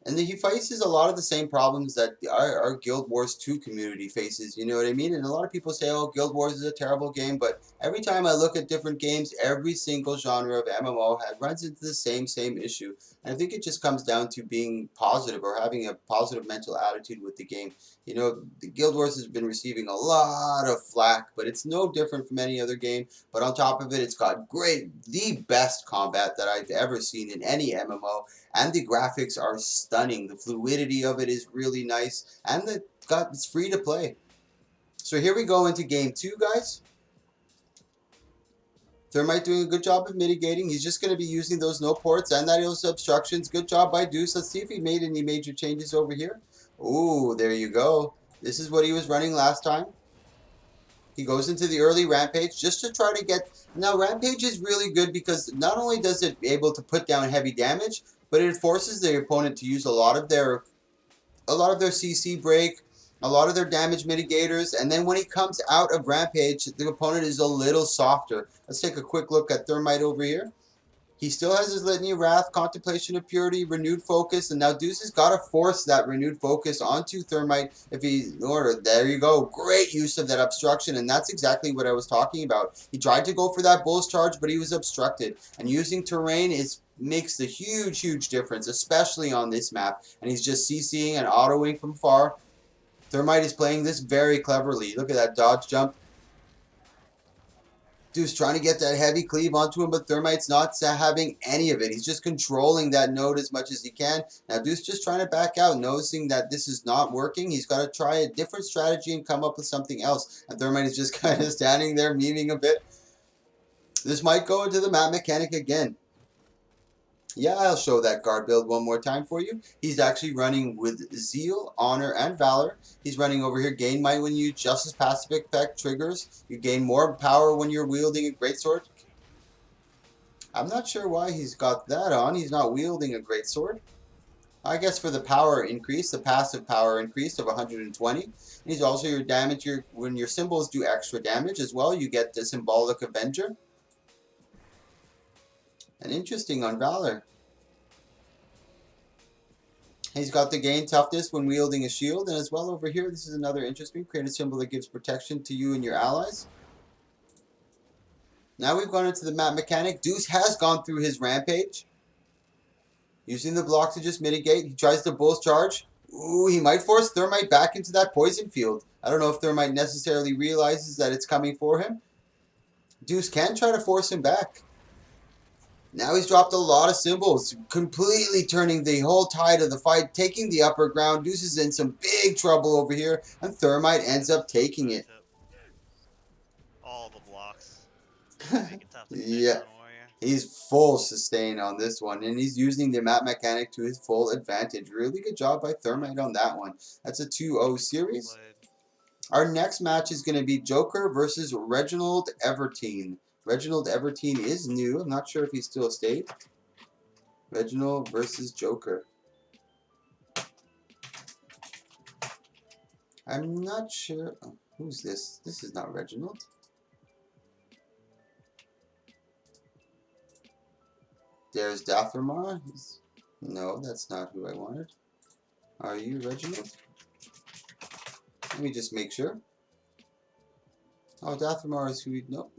and he faces a lot of the same problems that our Guild Wars 2 community faces, you know what I mean? And a lot of people say, oh, Guild Wars is a terrible game, but every time I look at different games, every single genre of MMO runs into the same issue. And I think it just comes down to being positive or having a positive mental attitude with the game. You know, the Guild Wars has been receiving a lot of flack, but it's no different from any other game. But on top of it, it's got the best combat that I've ever seen in any MMO. And the graphics are stunning. The fluidity of it is really nice. And it's free to play. So here we go into game 2, guys. Thermite doing a good job of mitigating. He's just going to be using those no ports and those obstructions. Good job by Deuce. Let's see if he made any major changes over here. Ooh, there you go. This is what he was running last time. He goes into the early Rampage just to try to get... Now, Rampage is really good because not only does it able to put down heavy damage, but it forces the opponent to use a lot of their a lot of their CC break, a lot of their damage mitigators, and then when he comes out of Rampage, the opponent is a little softer. Let's take a quick look at Thermite over here. He still has his Litany of Wrath, Contemplation of Purity, Renewed Focus, and now Deuce has got to force that Renewed Focus onto Thermite if he, or there you go, great use of that obstruction, and that's exactly what I was talking about. He tried to go for that Bull's Charge, but he was obstructed, and using Terrain makes the huge difference, especially on this map, and he's just CCing and autoing from far. Thermite is playing this very cleverly. Look at that dodge jump. Deuce trying to get that heavy cleave onto him, but Thermite's not having any of it. He's just controlling that node as much as he can. Now Deuce just trying to back out, noticing that this is not working. He's got to try a different strategy and come up with something else. And Thermite is just kind of standing there, memeing a bit. This might go into the map mechanic again. Yeah, I'll show that guard build one more time for you. He's actually running with Zeal, Honor, and Valor. He's running over here, gain might when you Justice passive effect triggers. You gain more power when you're wielding a greatsword. I'm not sure why he's got that on. He's not wielding a greatsword. I guess for the power increase, the passive power increase of 120. And he's also your damage, when your symbols do extra damage as well, you get the Symbolic Avenger. And interesting on Valor. He's got the gain toughness when wielding a shield, and as well over here, this is another interesting. Create a symbol that gives protection to you and your allies. Now we've gone into the map mechanic. Deuce has gone through his rampage. Using the block to just mitigate. He tries the Bull's Charge. Ooh, he might force Thermite back into that poison field. I don't know if Thermite necessarily realizes that it's coming for him. Deuce can try to force him back. Now he's dropped a lot of symbols, completely turning the whole tide of the fight, taking the upper ground. Deuce is in some big trouble over here, and Thermite ends up taking it. All the blocks. Make it tough to connect Yeah, on Warrior. he's full sustain on this one, and he's using the map mechanic to his full advantage. Really good job by Thermite on that one. That's a 2-0 series. Played. Our next match is going to be Joker versus Reginald Everteen. Reginald Everteen is new. I'm not sure if he still stayed. Reginald versus Joker. I'm not sure. Oh, who's this? This is not Reginald. There's Dathermar. No, that's not who I wanted. Are you Reginald? Let me just make sure. Oh, Dathermar is who we... Nope.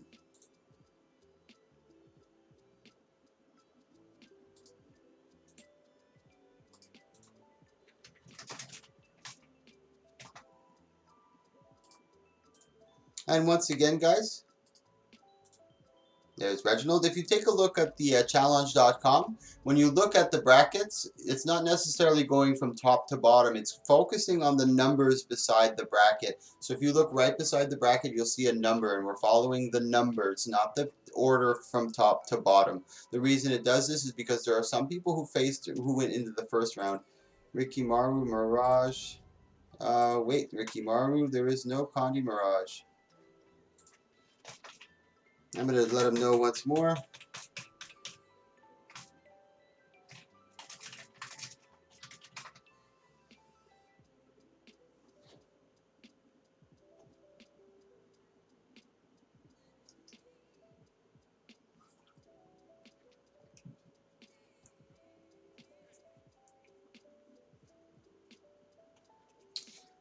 And once again, guys, there's Reginald. If you take a look at the challenge.com, when you look at the brackets, it's not necessarily going from top to bottom. It's focusing on the numbers beside the bracket. So if you look right beside the bracket, you'll see a number, and we're following the numbers, not the order from top to bottom. The reason it does this is because there are some people who went into the first round. Ricky Maru, Mirage. Wait, Ricky Maru, there is no Condi Mirage. I'm going to let him know once more.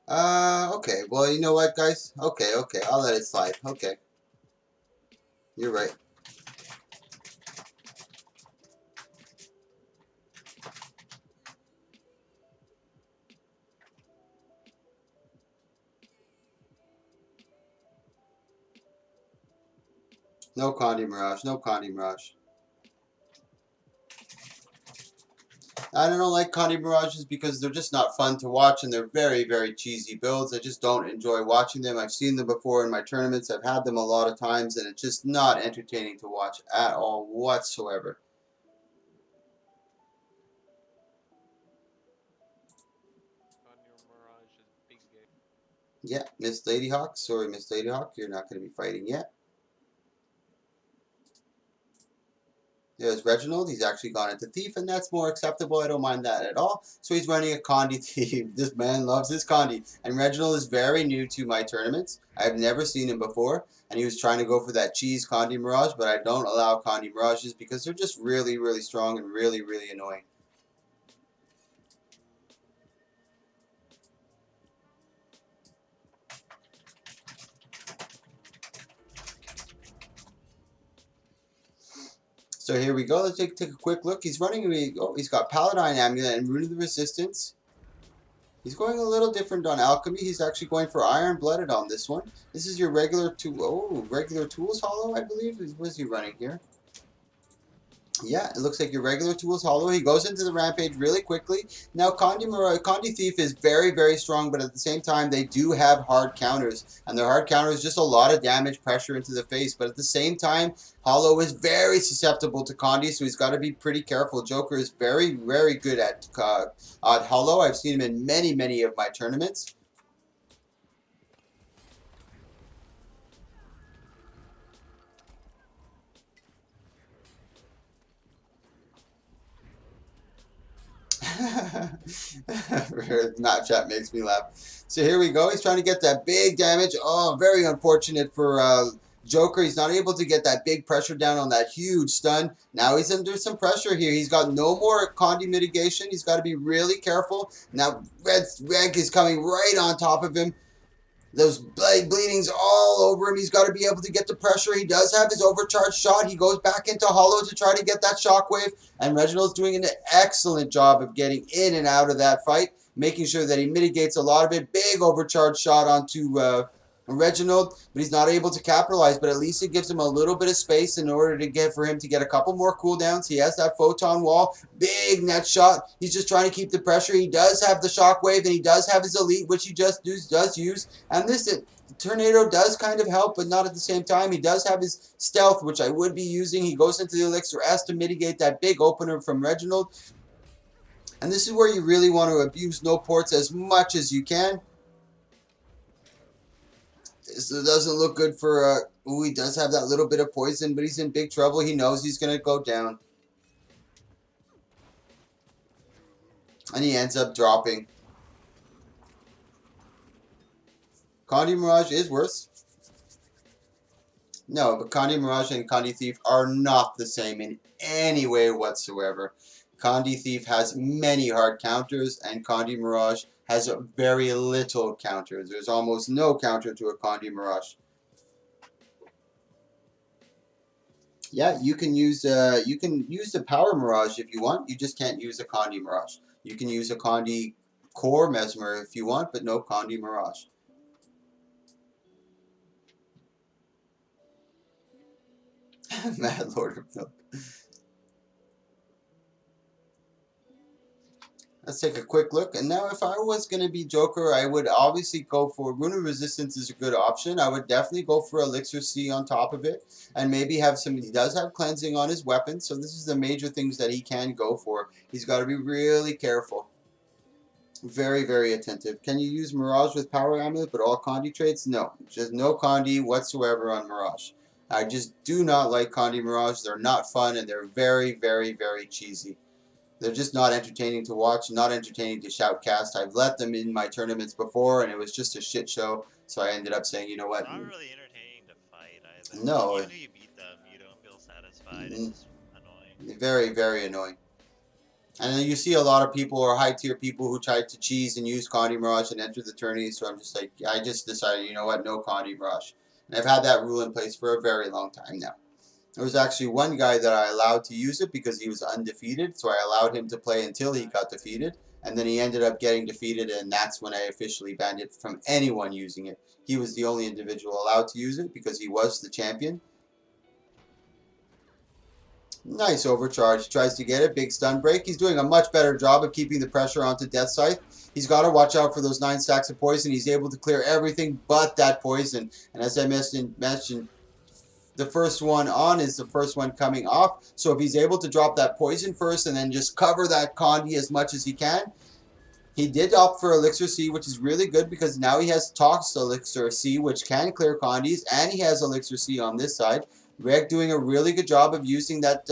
Okay. Well, you know what, guys? Okay, I'll let it slide. Okay. You're right. No Condi Mirage. No Condi Mirage. I don't like Condi Mirages because they're just not fun to watch, and they're very cheesy builds. I just don't enjoy watching them. I've seen them before in my tournaments. I've had them a lot of times, and it's just not entertaining to watch at all whatsoever. On your Mirage is big gay. Yeah, Miss Ladyhawk. Sorry, Miss Ladyhawk. You're not going to be fighting yet. There's Reginald. He's actually gone into Thief, and that's more acceptable. I don't mind that at all. So he's running a Condi Thief. This man loves his Condi. And Reginald is very new to my tournaments. I've never seen him before. And he was trying to go for that cheese Condi Mirage, but I don't allow Condi Mirages because they're just really, really strong and really, really annoying. So here we go. Let's take a quick look. He's running. Oh, he's got Paladin Amulet and Rune of the Resistance. He's going a little different on Alchemy. He's actually going for Iron Blooded on this one. This is your regular regular Tools Hollow, I believe. What is he running here? Yeah, it looks like your regular Tools Hollow. He goes into the Rampage really quickly. Now, Condi Thief is very, very strong, but at the same time, they do have hard counters. And their hard counter is just a lot of damage pressure into the face. But at the same time, Hollow is very susceptible to Condi, so he's got to be pretty careful. Joker is very, very good at Hollow. I've seen him in many, many of my tournaments. Snapchat makes me laugh. So here we go. He's trying to get that big damage. Oh, very unfortunate for Joker. He's not able to get that big pressure down on that huge stun. Now he's under some pressure here. He's got no more Condi mitigation. He's got to be really careful. Now Red is coming right on top of him. Those bleedings all over him. He's got to be able to get the pressure. He does have his overcharged shot. He goes back into Hollow to try to get that shockwave. And Reginald's doing an excellent job of getting in and out of that fight, making sure that he mitigates a lot of it. Big overcharged shot onto Reginald, but he's not able to capitalize. But at least it gives him a little bit of space in order to for him to get a couple more cooldowns. He has that photon wall, big net shot. He's just trying to keep the pressure. He does have the shockwave, and he does have his elite, which he just does use. And this tornado does kind of help, but not at the same time. He does have his stealth, which I would be using. He goes into the Elixir S to mitigate that big opener from Reginald. And this is where you really want to abuse no ports as much as you can. This doesn't look good for, he does have that little bit of poison, but he's in big trouble. He knows he's going to go down. And he ends up dropping. Condi Mirage is worse. No, but Condi Mirage and Condi Thief are not the same in any way whatsoever. Condi Thief has many hard counters, and Condi Mirage has very little counters. There's almost no counter to a Condi Mirage. Yeah, you can use the Power Mirage if you want. You just can't use a Condi Mirage. You can use a Condi Core Mesmer if you want, but no Condi Mirage. Mad Lord of Milk. Let's take a quick look. And now if I was going to be Joker, I would obviously go for Rune of Resistance is a good option. I would definitely go for Elixir C on top of it. And maybe have some, he does have cleansing on his weapon. So this is the major things that he can go for. He's got to be really careful. Very, very attentive. Can you use Mirage with Power Amulet but all Condi traits? No. Just no Condi whatsoever on Mirage. I just do not like Condi Mirage. They're not fun and they're very, very, very cheesy. They're just not entertaining to watch, not entertaining to shoutcast. I've let them in my tournaments before, and it was just a shit show. So I ended up saying, you know what? It's not really entertaining to fight either. No. Even though you beat them, you don't feel satisfied. It's annoying. Very, very annoying. And then you see a lot of people or high-tier people who tried to cheese and use Condi Mirage and enter the tourney. So I'm just like, I just decided, you know what? No Condi Mirage. And I've had that rule in place for a very long time now. There was actually one guy that I allowed to use it because he was undefeated, so I allowed him to play until he got defeated, and then he ended up getting defeated, and that's when I officially banned it from anyone using it. He was the only individual allowed to use it because he was the champion. Nice overcharge. Tries to get it. Big stun break. He's doing a much better job of keeping the pressure onto Death Scythe. He's got to watch out for those 9 stacks of poison. He's able to clear everything but that poison, and as I mentioned, the first one on is the first one coming off. So if he's able to drop that poison first and then just cover that Condi as much as he can. He did opt for Elixir C, which is really good because now he has Tox Elixir C, which can clear Condis, and he has Elixir C on this side. Reg doing a really good job of using that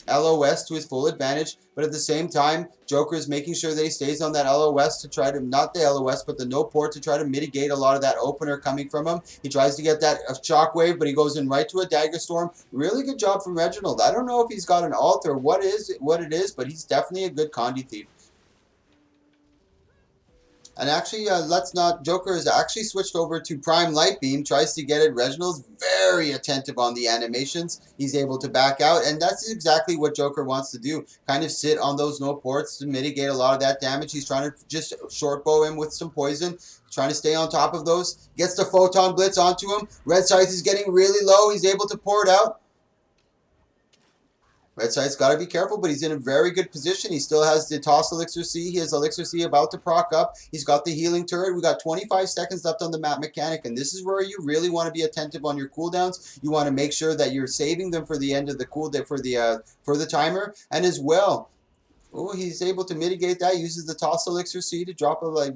LOS to his full advantage, but at the same time, Joker is making sure that he stays on that LOS to try to, not the LOS, but the no port to try to mitigate a lot of that opener coming from him. He tries to get that shockwave, but he goes in right to a Dagger Storm. Really good job from Reginald. I don't know if he's got an ult or what it is, but he's definitely a good Condi thief. And actually, let's not. Joker has actually switched over to Prime Light Beam, tries to get it. Reginald's very attentive on the animations. He's able to back out, and that's exactly what Joker wants to do. Kind of sit on those no ports to mitigate a lot of that damage. He's trying to just short bow him with some poison, trying to stay on top of those. Gets the Photon Blitz onto him. Red Scythe is getting really low. He's able to pour it out. Red Scythe's got to be careful, but he's in a very good position. He still has the Toss Elixir C. He has Elixir C about to proc up. He's got the healing turret. We got 25 seconds left on the map mechanic, and this is where you really want to be attentive on your cooldowns. You want to make sure that you're saving them for the end of the cooldown for the timer, and as well. Oh, he's able to mitigate that. Uses the Toss Elixir C to drop a like.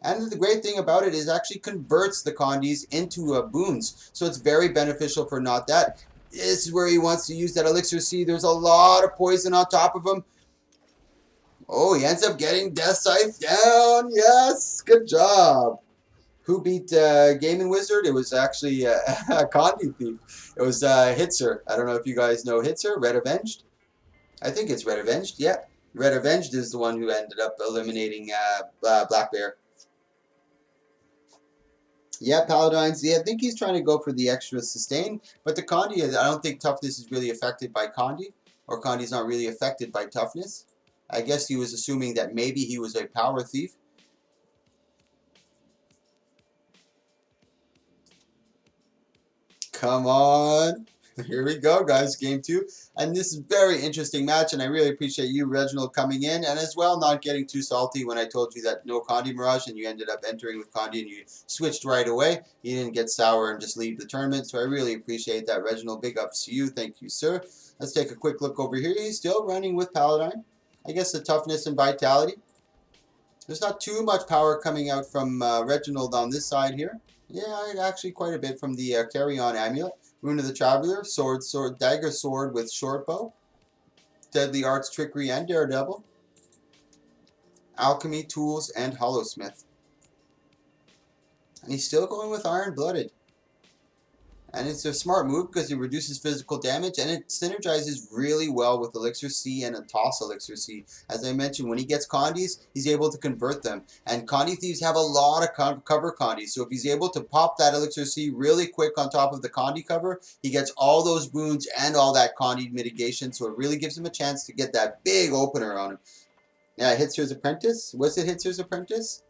And the great thing about it is actually converts the Condis into boons, so it's very beneficial for not that. This is where he wants to use that Elixir C. There's a lot of poison on top of him. Oh, he ends up getting Death Scythe down. Yes, good job. Who beat Gaming Wizard? It was actually a Condi Thief. It was Hitzer. I don't know if you guys know Hitzer, Red Avenged. I think it's Red Avenged, yeah. Red Avenged is the one who ended up eliminating Black Bear. Yeah, Paladins. Yeah, I think he's trying to go for the extra sustain. But the Condi, I don't think toughness is really affected by Condi. Or Condi's not really affected by toughness. I guess he was assuming that maybe he was a power thief. Come on. Here we go, guys. Game 2. And this is a very interesting match, and I really appreciate you, Reginald, coming in, and as well not getting too salty when I told you that no Condi Mirage, and you ended up entering with Condi, and you switched right away. You didn't get sour and just leave the tournament, so I really appreciate that, Reginald. Big ups to you. Thank you, sir. Let's take a quick look over here. He's still running with Paladin. I guess the toughness and vitality. There's not too much power coming out from Reginald on this side here. Yeah, actually quite a bit from the Carry-On Amulet. Rune of the Traveler, Dagger Sword with Short Bow, Deadly Arts, Trickery, and Daredevil, Alchemy, Tools, and Hollowsmith. And he's still going with Iron Blooded. And it's a smart move because it reduces physical damage and it synergizes really well with Elixir C and a Toss Elixir C. As I mentioned, when he gets Condis, he's able to convert them. And Condi Thieves have a lot of cover Condis. So if he's able to pop that Elixir C really quick on top of the Condi cover, he gets all those boons and all that Condi mitigation. So it really gives him a chance to get that big opener on him. Yeah, Hitzer's Apprentice. Was it Hitzer's Apprentice?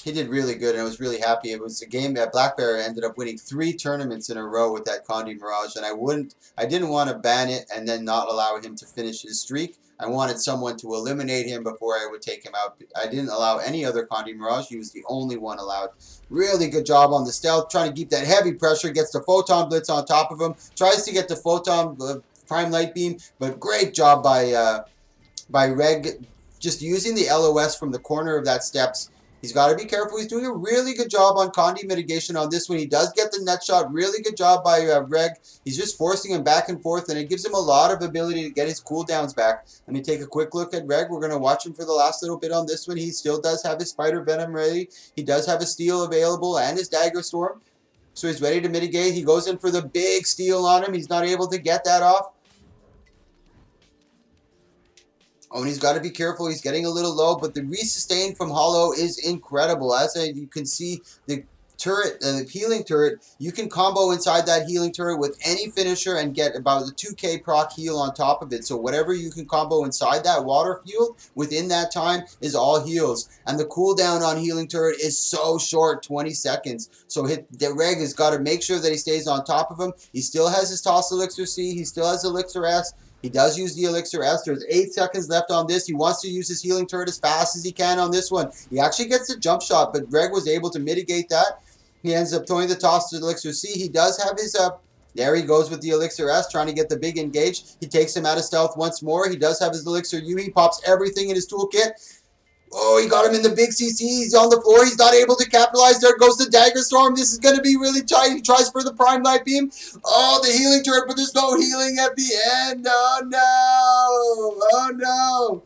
He did really good, and I was really happy. It was a game that Black Bear ended up winning 3 tournaments in a row with that Condi Mirage, and I didn't want to ban it and then not allow him to finish his streak. I wanted someone to eliminate him before I would take him out. I didn't allow any other Condi Mirage. He was the only one allowed. Really good job on the stealth, trying to keep that heavy pressure. Gets the Photon Blitz on top of him. Tries to get the Photon Prime Light Beam, but great job by Reg, just using the LOS from the corner of that steps. He's got to be careful. He's doing a really good job on Condi mitigation on this one. He does get the net shot. Really good job by Reg. He's just forcing him back and forth, and it gives him a lot of ability to get his cooldowns back. Let me take a quick look at Reg. We're going to watch him for the last little bit on this one. He still does have his Spider Venom ready. He does have a Steel available and his Dagger Storm. So he's ready to mitigate. He goes in for the big Steel on him. He's not able to get that off. Oh, and he's got to be careful. He's getting a little low, but the resustain from Hollow is incredible. As you can see, the turret, the healing turret, you can combo inside that healing turret with any finisher and get about a 2k proc heal on top of it. So whatever you can combo inside that water field within that time is all heals. And the cooldown on healing turret is so short, 20 seconds. So the Reg has got to make sure that he stays on top of him. He still has his Toss Elixir C. He still has Elixir S. He does use the Elixir S. There's 8 seconds left on this. He wants to use his healing turret as fast as he can on this one. He actually gets the jump shot, but Greg was able to mitigate that. He ends up throwing the toss to Elixir C. He does have his there he goes with the Elixir S, trying to get the big engage. He takes him out of stealth once more. He does have his Elixir U. He pops everything in his toolkit. Oh, he got him in the big CC. He's on the floor. He's not able to capitalize. There goes the Dagger Storm. This is going to be really tight. He tries for the Prime Light Beam. Oh, the healing turret, but there's no healing at the end. Oh, no. Oh, no.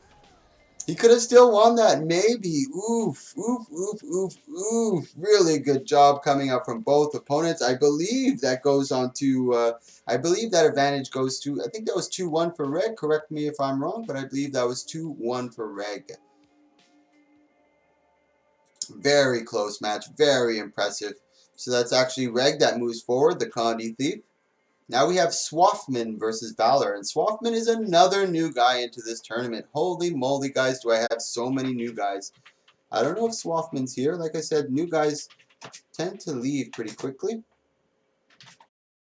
He could have still won that, maybe. Oof, oof, oof, oof, oof. Really good job coming up from both opponents. I believe that goes on to, I believe that advantage goes to, I think that was 2-1 for Reg. Correct me if I'm wrong, but I believe that was 2-1 for Reg. Very close match, very impressive. So that's actually Reg that moves forward, the Condi Thief. Now we have Swaffman versus Valor, and Swaffman is another new guy into this tournament. Holy moly, guys, do I have so many new guys. I don't know if Swaffman's here. Like I said, new guys tend to leave pretty quickly.